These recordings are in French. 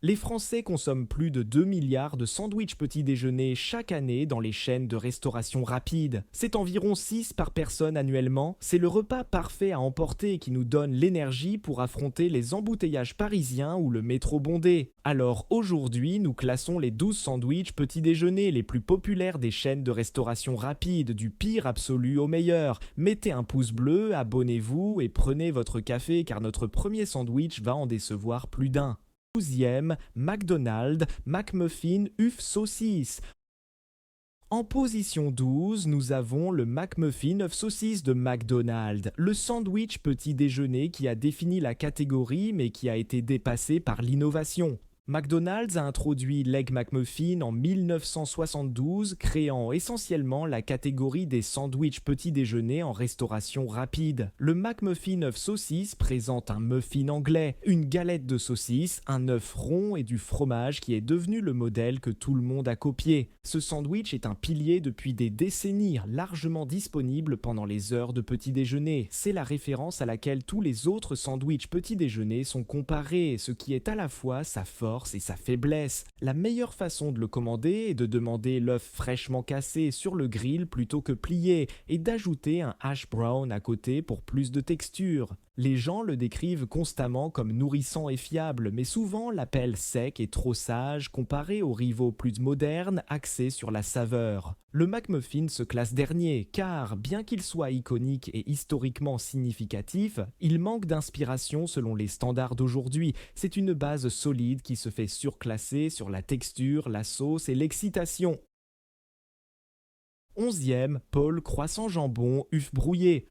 Les Français consomment plus de 2 milliards de sandwichs petit déjeuner chaque année dans les chaînes de restauration rapide. C'est environ 6 par personne annuellement. C'est le repas parfait à emporter qui nous donne l'énergie pour affronter les embouteillages parisiens ou le métro bondé. Alors aujourd'hui, nous classons les 12 sandwichs petit déjeuner les plus populaires des chaînes de restauration rapide, du pire absolu au meilleur. Mettez un pouce bleu, abonnez-vous et prenez votre café car notre premier sandwich va en décevoir plus d'un. 12e, McDonald's, McMuffin, œuf saucisse. En position 12, nous avons le McMuffin œuf saucisse de McDonald's, le sandwich petit déjeuner qui a défini la catégorie mais qui a été dépassé par l'innovation. McDonald's a introduit l'Egg McMuffin en 1972, créant essentiellement la catégorie des sandwichs petit déjeuner en restauration rapide. Le McMuffin œuf saucisse présente un muffin anglais, une galette de saucisse, un œuf rond et du fromage qui est devenu le modèle que tout le monde a copié. Ce sandwich est un pilier depuis des décennies, largement disponible pendant les heures de petit déjeuner. C'est la référence à laquelle tous les autres sandwichs petit déjeuner sont comparés, ce qui est à la fois sa force et sa faiblesse. La meilleure façon de le commander est de demander l'œuf fraîchement cassé sur le grill plutôt que plié et d'ajouter un hash brown à côté pour plus de texture. Les gens le décrivent constamment comme nourrissant et fiable, mais souvent l'appellent sec et trop sage comparé aux rivaux plus modernes axés sur la saveur. Le McMuffin se classe dernier car, bien qu'il soit iconique et historiquement significatif, il manque d'inspiration selon les standards d'aujourd'hui. C'est une base solide qui se fait surclasser sur la texture, la sauce et l'excitation. 11e, Paul croissant jambon œuf brouillé.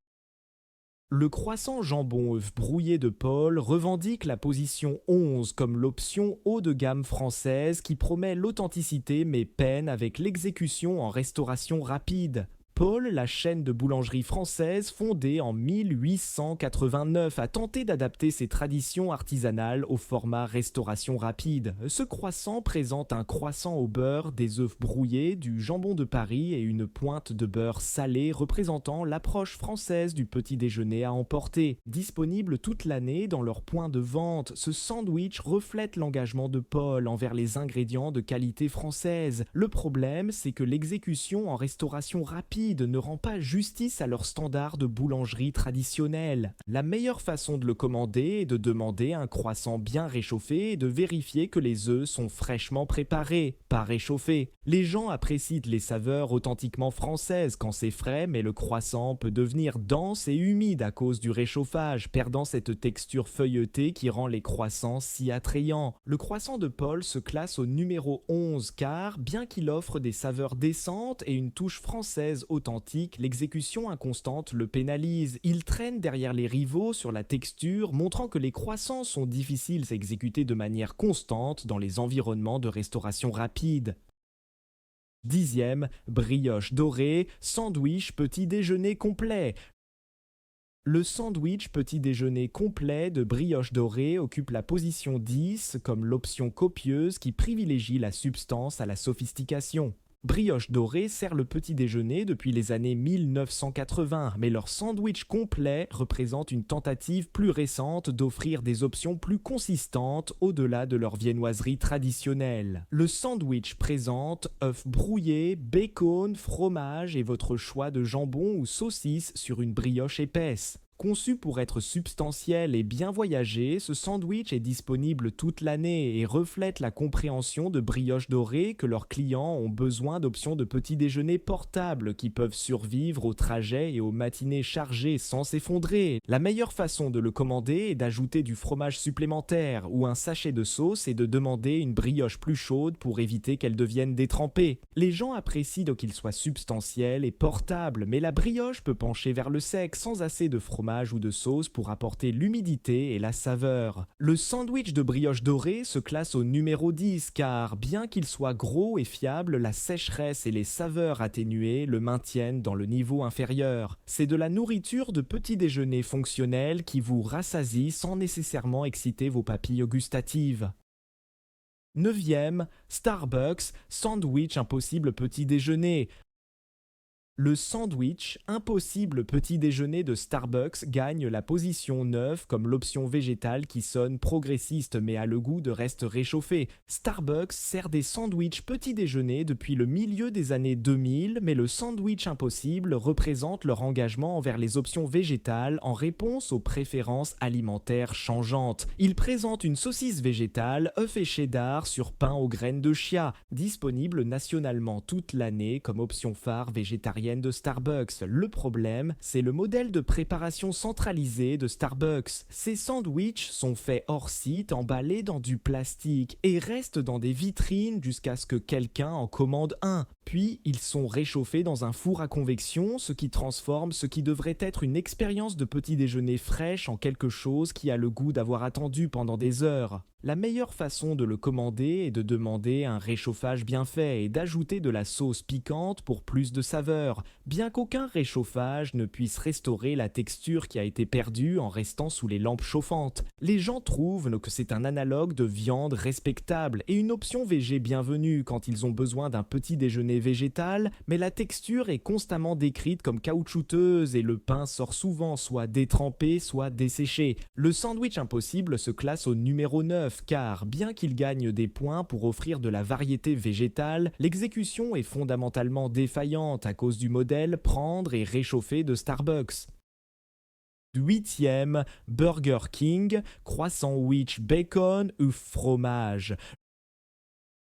Le croissant jambon œuf brouillé de Paul revendique la position 11 comme l'option haut de gamme française qui promet l'authenticité mais peine avec l'exécution en restauration rapide. Paul, la chaîne de boulangerie française fondée en 1889, a tenté d'adapter ses traditions artisanales au format restauration rapide. Ce croissant présente un croissant au beurre, des œufs brouillés, du jambon de Paris et une pointe de beurre salé représentant l'approche française du petit déjeuner à emporter. Disponible toute l'année dans leurs points de vente, ce sandwich reflète l'engagement de Paul envers les ingrédients de qualité française. Le problème, c'est que l'exécution en restauration rapide ne rend pas justice à leur standard de boulangerie traditionnelle. La meilleure façon de le commander est de demander un croissant bien réchauffé et de vérifier que les œufs sont fraîchement préparés, pas réchauffés. Les gens apprécient les saveurs authentiquement françaises quand c'est frais, mais le croissant peut devenir dense et humide à cause du réchauffage, perdant cette texture feuilletée qui rend les croissants si attrayants. Le croissant de Paul se classe au numéro 11 car, bien qu'il offre des saveurs décentes et une touche française authentique, l'exécution inconstante le pénalise. Il traîne derrière les rivaux sur la texture, montrant que les croissants sont difficiles à exécuter de manière constante dans les environnements de restauration rapide. 10e, brioche dorée, sandwich petit déjeuner complet. Le sandwich petit déjeuner complet de brioche dorée occupe la position 10 comme l'option copieuse qui privilégie la substance à la sophistication. Brioche dorée sert le petit déjeuner depuis les années 1980, mais leur sandwich complet représente une tentative plus récente d'offrir des options plus consistantes au-delà de leur viennoiserie traditionnelle. Le sandwich présente œufs brouillés, bacon, fromage et votre choix de jambon ou saucisse sur une brioche épaisse. Conçu pour être substantiel et bien voyager, ce sandwich est disponible toute l'année et reflète la compréhension de brioche dorée que leurs clients ont besoin d'options de petit déjeuner portables qui peuvent survivre au trajet et aux matinées chargées sans s'effondrer. La meilleure façon de le commander est d'ajouter du fromage supplémentaire ou un sachet de sauce et de demander une brioche plus chaude pour éviter qu'elle devienne détrempée. Les gens apprécient qu'il soit substantiel et portable, mais la brioche peut pencher vers le sec sans assez de fromage ou de sauce pour apporter l'humidité et la saveur. Le sandwich de brioche dorée se classe au numéro 10 car, bien qu'il soit gros et fiable, la sécheresse et les saveurs atténuées le maintiennent dans le niveau inférieur. C'est de la nourriture de petit déjeuner fonctionnelle qui vous rassasie sans nécessairement exciter vos papilles gustatives. 9e, Starbucks, sandwich impossible petit déjeuner. Le sandwich, impossible petit déjeuner de Starbucks, gagne la position 9 comme l'option végétale qui sonne progressiste mais a le goût de reste réchauffé. Starbucks sert des sandwichs petit déjeuner depuis le milieu des années 2000, mais le sandwich impossible représente leur engagement envers les options végétales en réponse aux préférences alimentaires changeantes. Il présente une saucisse végétale, œuf et cheddar sur pain aux graines de chia, disponible nationalement toute l'année comme option phare végétarienne de Starbucks. Le problème, c'est le modèle de préparation centralisé de Starbucks. Ces sandwichs sont faits hors site, emballés dans du plastique et restent dans des vitrines jusqu'à ce que quelqu'un en commande un. Puis, ils sont réchauffés dans un four à convection, ce qui transforme ce qui devrait être une expérience de petit déjeuner fraîche en quelque chose qui a le goût d'avoir attendu pendant des heures. La meilleure façon de le commander est de demander un réchauffage bien fait et d'ajouter de la sauce piquante pour plus de saveur, bien qu'aucun réchauffage ne puisse restaurer la texture qui a été perdue en restant sous les lampes chauffantes. Les gens trouvent que c'est un analogue de viande respectable et une option végé bienvenue quand ils ont besoin d'un petit déjeuner végétal, mais la texture est constamment décrite comme caoutchouteuse et le pain sort souvent soit détrempé, soit desséché. Le sandwich impossible se classe au numéro 9 car, bien qu'il gagne des points pour offrir de la variété végétale, l'exécution est fondamentalement défaillante à cause du modèle prendre et réchauffer de Starbucks. 8e, Burger King, croissant-wich bacon ou fromage.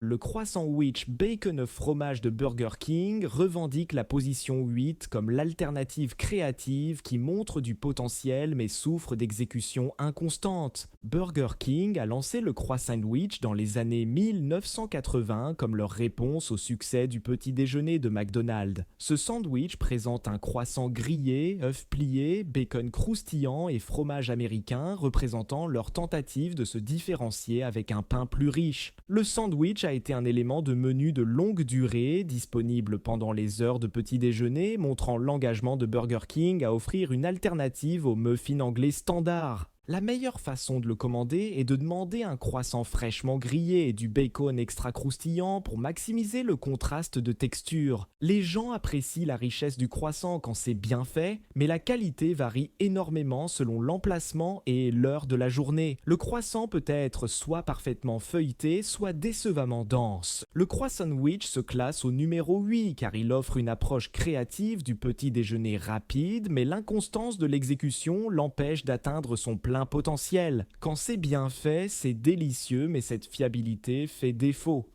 Le croissant-wich bacon œuf fromage de Burger King revendique la position 8 comme l'alternative créative qui montre du potentiel mais souffre d'exécution inconstante. Burger King a lancé le croissant-wich dans les années 1980 comme leur réponse au succès du petit déjeuner de McDonald's. Ce sandwich présente un croissant grillé, œuf plié, bacon croustillant et fromage américain représentant leur tentative de se différencier avec un pain plus riche. Le sandwich a été un élément de menu de longue durée, disponible pendant les heures de petit déjeuner, montrant l'engagement de Burger King à offrir une alternative au muffin anglais standard. La meilleure façon de le commander est de demander un croissant fraîchement grillé et du bacon extra croustillant pour maximiser le contraste de texture. Les gens apprécient la richesse du croissant quand c'est bien fait, mais la qualité varie énormément selon l'emplacement et l'heure de la journée. Le croissant peut être soit parfaitement feuilleté, soit décevamment dense. Le croissant-wich se classe au numéro 8 car il offre une approche créative du petit déjeuner rapide, mais l'inconstance de l'exécution l'empêche d'atteindre son plein potentiel. Quand c'est bien fait, c'est délicieux, mais cette fiabilité fait défaut.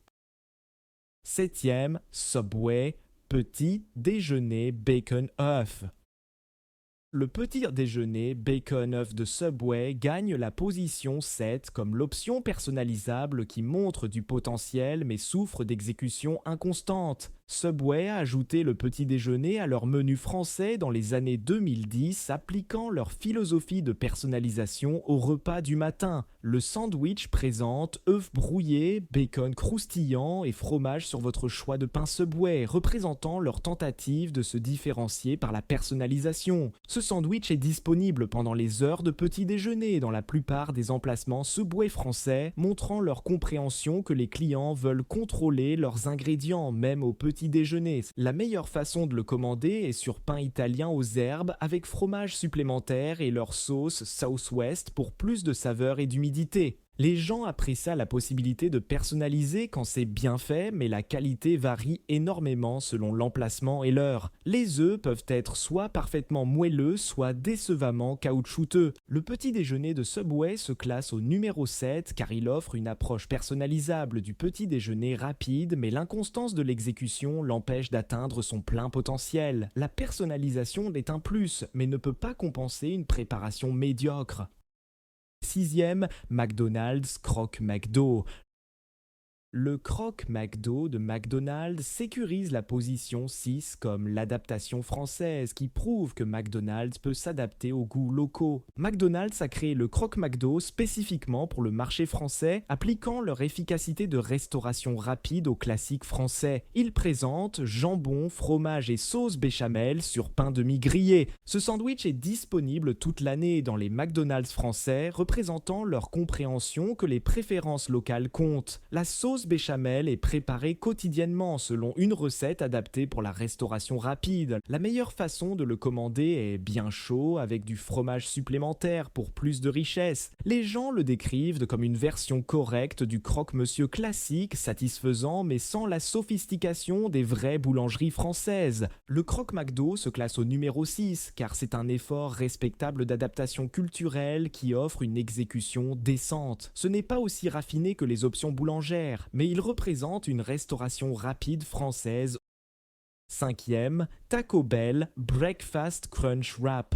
7e, Subway, petit déjeuner bacon œuf. Le petit déjeuner bacon œuf de Subway gagne la position 7 comme l'option personnalisable qui montre du potentiel mais souffre d'exécution inconstante. Subway a ajouté le petit déjeuner à leur menu français dans les années 2010, appliquant leur philosophie de personnalisation au repas du matin. Le sandwich présente œufs brouillés, bacon croustillant et fromage sur votre choix de pain Subway, représentant leur tentative de se différencier par la personnalisation. Ce sandwich est disponible pendant les heures de petit déjeuner dans la plupart des emplacements Subway français, montrant leur compréhension que les clients veulent contrôler leurs ingrédients, même au petit déjeuner. La meilleure façon de le commander est sur pain italien aux herbes avec fromage supplémentaire et leur sauce Southwest pour plus de saveur et d'humidité. Les gens apprécient la possibilité de personnaliser quand c'est bien fait, mais la qualité varie énormément selon l'emplacement et l'heure. Les œufs peuvent être soit parfaitement moelleux, soit décevamment caoutchouteux. Le petit déjeuner de Subway se classe au numéro 7 car il offre une approche personnalisable du petit déjeuner rapide, mais l'inconstance de l'exécution l'empêche d'atteindre son plein potentiel. La personnalisation est un plus, mais ne peut pas compenser une préparation médiocre. 6e, McDonald's Croque McDo. Le Croque McDo de McDonald's sécurise la position 6 comme l'adaptation française qui prouve que McDonald's peut s'adapter aux goûts locaux. McDonald's a créé le Croque McDo spécifiquement pour le marché français, appliquant leur efficacité de restauration rapide aux classiques français. Il présente jambon, fromage et sauce béchamel sur pain demi-grillé. Ce sandwich est disponible toute l'année dans les McDonald's français, représentant leur compréhension que les préférences locales comptent. La sauce sauce béchamel est préparée quotidiennement selon une recette adaptée pour la restauration rapide. La meilleure façon de le commander est bien chaud avec du fromage supplémentaire pour plus de richesse. Les gens le décrivent comme une version correcte du croque-monsieur classique, satisfaisant mais sans la sophistication des vraies boulangeries françaises. Le croque-McDo se classe au numéro 6 car c'est un effort respectable d'adaptation culturelle qui offre une exécution décente. Ce n'est pas aussi raffiné que les options boulangères, mais il représente une restauration rapide française. Cinquième, Taco Bell Breakfast Crunch Wrap.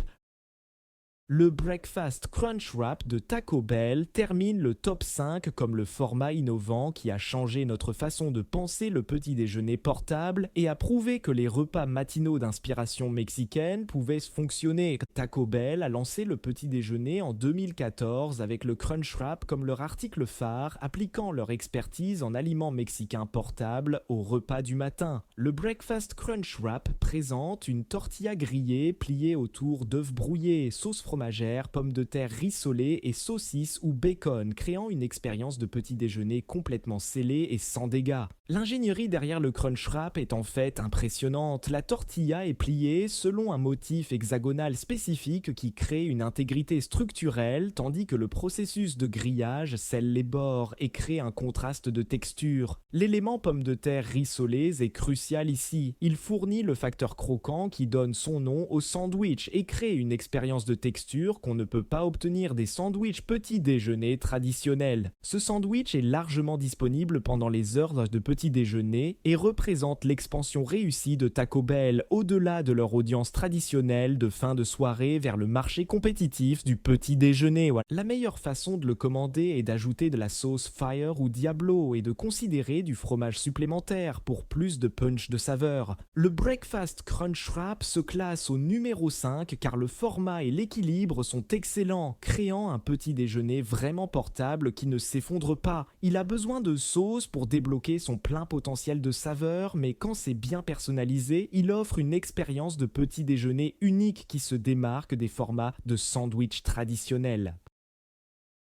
Le Breakfast Crunch Wrap de Taco Bell termine le top 5 comme le format innovant qui a changé notre façon de penser le petit déjeuner portable et a prouvé que les repas matinaux d'inspiration mexicaine pouvaient fonctionner. Taco Bell a lancé le petit déjeuner en 2014 avec le Crunch Wrap comme leur article phare, appliquant leur expertise en aliments mexicains portables au repas du matin. Le Breakfast Crunch Wrap présente une tortilla grillée pliée autour d'œufs brouillés, sauce fromagère, pommes de terre rissolées et saucisses ou bacon, créant une expérience de petit déjeuner complètement scellée et sans dégâts. L'ingénierie derrière le Crunch Wrap est en fait impressionnante. La tortilla est pliée selon un motif hexagonal spécifique qui crée une intégrité structurelle, tandis que le processus de grillage scelle les bords et crée un contraste de texture. L'élément pommes de terre rissolées est crucial ici. Il fournit le facteur croquant qui donne son nom au sandwich et crée une expérience de texture qu'on ne peut pas obtenir des sandwichs petit déjeuner traditionnels. Ce sandwich est largement disponible pendant les heures de petit déjeuner et représente l'expansion réussie de Taco Bell au-delà de leur audience traditionnelle de fin de soirée vers le marché compétitif du petit déjeuner. La meilleure façon de le commander est d'ajouter de la sauce Fire ou Diablo et de considérer du fromage supplémentaire pour plus de punch de saveur. Le Breakfast Crunch Wrap se classe au numéro 5 car le format et l'équilibre sont excellents, créant un petit déjeuner vraiment portable qui ne s'effondre pas. Il a besoin de sauce pour débloquer son plein potentiel de saveur, mais quand c'est bien personnalisé, il offre une expérience de petit déjeuner unique qui se démarque des formats de sandwich traditionnels.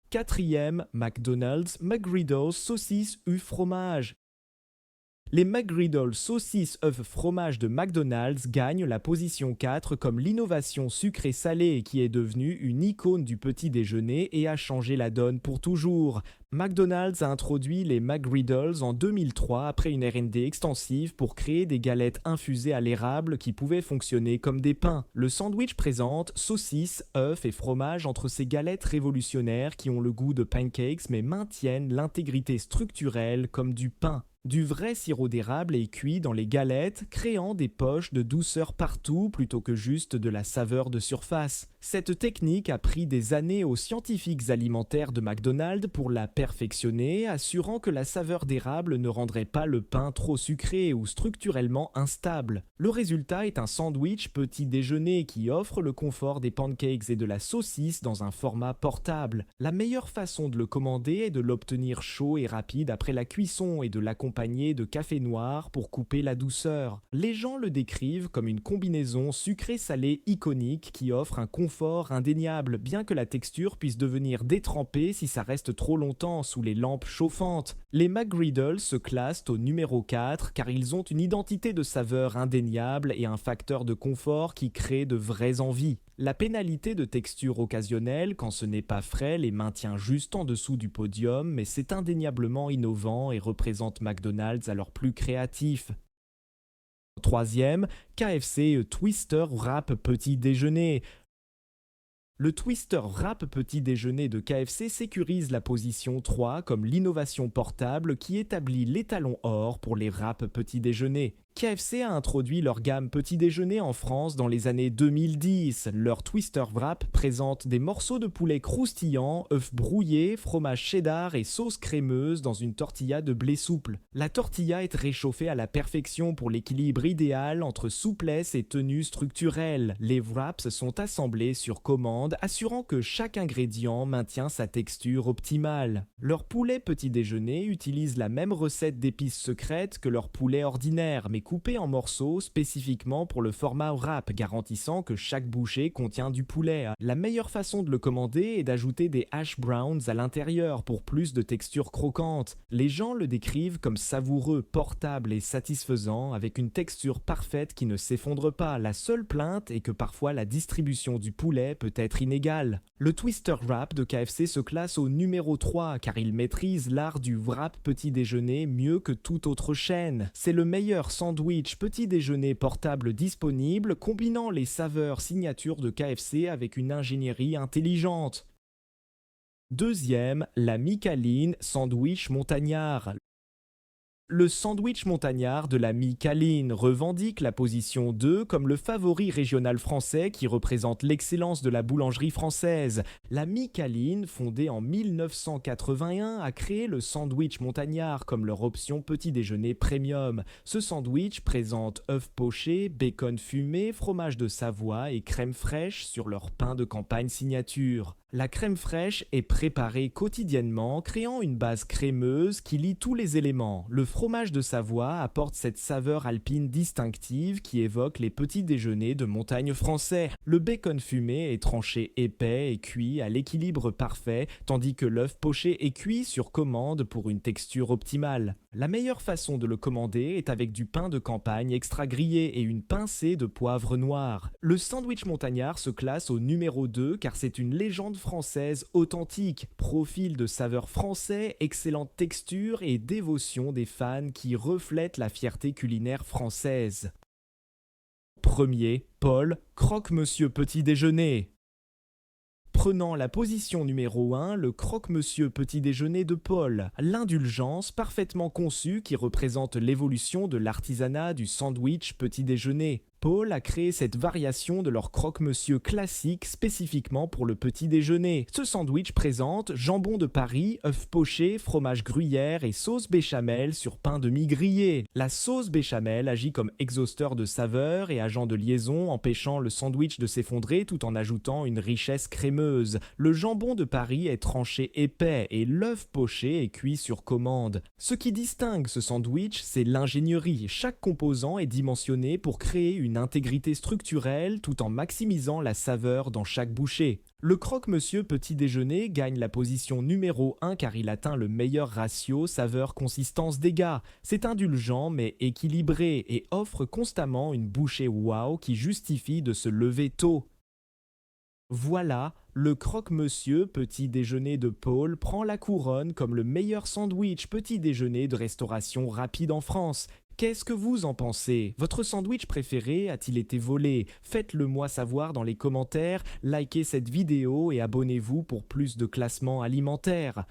Quatrième, McDonald's McGriddles saucisse fromage. Les McGriddles saucisses œufs fromage de McDonald's gagnent la position 4 comme l'innovation sucrée-salée qui est devenue une icône du petit déjeuner et a changé la donne pour toujours. McDonald's a introduit les McGriddles en 2003 après une R&D extensive pour créer des galettes infusées à l'érable qui pouvaient fonctionner comme des pains. Le sandwich présente saucisses, œufs et fromage entre ces galettes révolutionnaires qui ont le goût de pancakes mais maintiennent l'intégrité structurelle comme du pain. Du vrai sirop d'érable est cuit dans les galettes, créant des poches de douceur partout plutôt que juste de la saveur de surface. Cette technique a pris des années aux scientifiques alimentaires de McDonald's pour la perfectionner, assurant que la saveur d'érable ne rendrait pas le pain trop sucré ou structurellement instable. Le résultat est un sandwich petit déjeuner qui offre le confort des pancakes et de la saucisse dans un format portable. La meilleure façon de le commander est de l'obtenir chaud et rapide après la cuisson et de l'accompagner de café noir pour couper la douceur. Les gens le décrivent comme une combinaison sucré-salé iconique qui offre un confort indéniable, bien que la texture puisse devenir détrempée si ça reste trop longtemps sous les lampes chauffantes. Les McGriddles se classent au numéro 4 car ils ont une identité de saveur indéniable et un facteur de confort qui crée de vraies envies. La pénalité de texture occasionnelle, quand ce n'est pas frais, les maintient juste en dessous du podium, mais c'est indéniablement innovant et représente McDonald's à leur plus créatif. Troisième, KFC Twister Wrap Petit Déjeuner. Le Twister Wrap Petit Déjeuner de KFC sécurise la position 3 comme l'innovation portable qui établit l'étalon or pour les wraps Petit Déjeuner. KFC a introduit leur gamme Petit Déjeuner en France dans les années 2010. Leur Twister Wrap présente des morceaux de poulet croustillants, œufs brouillés, fromage cheddar et sauce crémeuse dans une tortilla de blé souple. La tortilla est réchauffée à la perfection pour l'équilibre idéal entre souplesse et tenue structurelle. Les wraps sont assemblés sur commande, assurant que chaque ingrédient maintient sa texture optimale. Leur poulet Petit Déjeuner utilise la même recette d'épices secrètes que leur poulet ordinaire, mais coupé en morceaux spécifiquement pour le format wrap, garantissant que chaque bouchée contient du poulet. La meilleure façon de le commander est d'ajouter des hash browns à l'intérieur pour plus de texture croquante. Les gens le décrivent comme savoureux, portable et satisfaisant, avec une texture parfaite qui ne s'effondre pas. La seule plainte est que parfois la distribution du poulet peut être inégale. Le Twister Wrap de KFC se classe au numéro 3 car il maîtrise l'art du wrap petit déjeuner mieux que toute autre chaîne. C'est le meilleur sandwich petit déjeuner portable disponible, combinant les saveurs signatures de KFC avec une ingénierie intelligente. Deuxième, la Micaline Sandwich Montagnard. Le sandwich montagnard de la Micaline revendique la position 2 comme le favori régional français qui représente l'excellence de la boulangerie française. La Micaline, fondée en 1981, a créé le sandwich montagnard comme leur option petit déjeuner premium. Ce sandwich présente œufs pochés, bacon fumé, fromage de Savoie et crème fraîche sur leur pain de campagne signature. La crème fraîche est préparée quotidiennement, créant une base crémeuse qui lie tous les éléments. Le fromage de Savoie apporte cette saveur alpine distinctive qui évoque les petits déjeuners de montagne français. Le bacon fumé est tranché épais et cuit à l'équilibre parfait, tandis que l'œuf poché est cuit sur commande pour une texture optimale. La meilleure façon de le commander est avec du pain de campagne extra grillé et une pincée de poivre noir. Le sandwich montagnard se classe au numéro 2 car c'est une légende française authentique, profil de saveur français, excellente texture et dévotion des fans qui reflètent la fierté culinaire française. Premier, Paul, croque-monsieur petit déjeuner. Prenant la position numéro 1, le croque-monsieur petit déjeuner de Paul, l'indulgence parfaitement conçue qui représente l'évolution de l'artisanat du sandwich petit déjeuner. Paul a créé cette variation de leur croque-monsieur classique spécifiquement pour le petit déjeuner. Ce sandwich présente jambon de Paris, œufs pochés, fromage gruyère et sauce béchamel sur pain de mie grillé. La sauce béchamel agit comme exhausteur de saveur et agent de liaison, empêchant le sandwich de s'effondrer tout en ajoutant une richesse crémeuse. Le jambon de Paris est tranché épais et l'œuf poché est cuit sur commande. Ce qui distingue ce sandwich, c'est l'ingénierie. Chaque composant est dimensionné pour créer une intégrité structurelle tout en maximisant la saveur dans chaque bouchée. Le croque-monsieur petit déjeuner gagne la position numéro 1 car il atteint le meilleur ratio saveur-consistance-dégâts. C'est indulgent mais équilibré et offre constamment une bouchée wow qui justifie de se lever tôt. Voilà, le croque-monsieur petit déjeuner de Paul prend la couronne comme le meilleur sandwich petit déjeuner de restauration rapide en France. Qu'est-ce que vous en pensez? Votre sandwich préféré a-t-il été volé? Faites-le moi savoir dans les commentaires, likez cette vidéo et abonnez-vous pour plus de classements alimentaires.